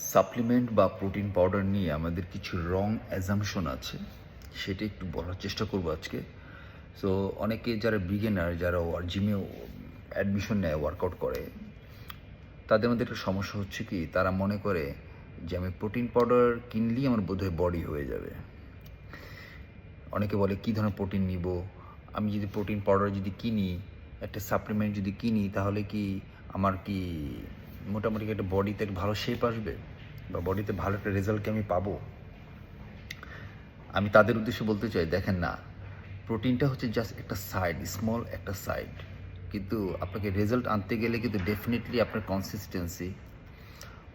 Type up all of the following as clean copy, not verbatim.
Supplement বা protein powder নিয়ে আমাদের কিছু রং অ্যাজাম্পশন আছে, সেটা একটু বলার চেষ্টা করবো আজকে। সো অনেকে যারা বিগিনার, যারা জিমে অ্যাডমিশন নেয়, ওয়ার্কআউট করে, তাদের মধ্যে একটা সমস্যা হচ্ছে কি, তারা মনে করে যে আমি প্রোটিন পাউডার কিনলেই আমার বোধহয় বডি হয়ে যাবে। অনেকে বলে কী ধরনের প্রোটিন নিব, আমি যদি প্রোটিন পাউডার যদি কিনি, একটা সাপ্লিমেন্ট যদি কিনি, তাহলে কি আমার কি মোটামুটি একটা বডিতে একটা ভালো শেপ আসবে বা বডিতে ভালো একটা রেজাল্ট কি আমি পাবো? আমি তাদের উদ্দেশ্যে বলতে চাই, দেখেন না, প্রোটিনটা হচ্ছে জাস্ট একটা সাইড, স্মল একটা সাইড, কিন্তু আপনাকে রেজাল্ট আনতে গেলে কিন্তু ডেফিনেটলি আপনার কনসিস্টেন্সি,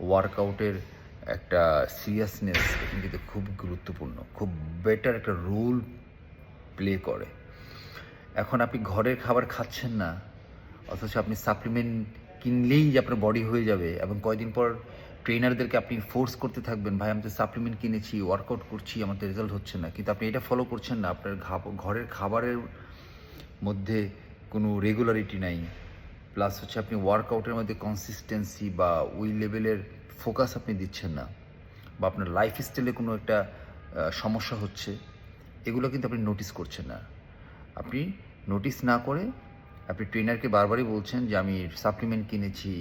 ওয়ার্কআউটের একটা সিরিয়াসনেস এখানে কিন্তু খুব গুরুত্বপূর্ণ, খুব বেটার একটা রোল প্লে করে। এখন আপনি ঘরের খাবার খাচ্ছেন না, অথচ আপনি সাপ্লিমেন্ট কিনলেই যে আপনার বডি হয়ে যাবে, এবং কয়দিন পর ট্রেনারদেরকে আপনি ফোর্স করতে থাকবেন, ভাই আমি তো সাপ্লিমেন্ট কিনেছি, ওয়ার্কআউট করছি, আমার তো রেজাল্ট হচ্ছে না, কিন্তু আপনি এটা ফলো করছেন না, আপনার ঘরের খাবারের মধ্যে কোনো রেগুলারিটি নাই, প্লাস হচ্ছে আপনি ওয়ার্কআউটের মধ্যে কনসিস্টেন্সি বা ওই লেভেলের ফোকাস আপনি দিচ্ছেন না, বা আপনার লাইফস্টাইলে কোনো একটা সমস্যা হচ্ছে, এগুলো কিন্তু আপনি নোটিস করছেন না। আপনি নোটিস না করে আপনি ট্রেনারকে বারবারই বলছেন যে আমি সাপ্লিমেন্ট কিনেছি,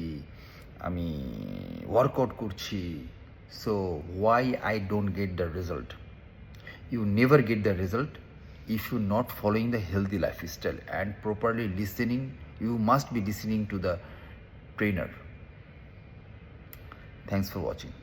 আমি ওয়ার্কআউট করছি, so why I don't get the result? You never get the result if you're not following the healthy lifestyle and properly listening. You must be listening to the trainer. Thanks for watching.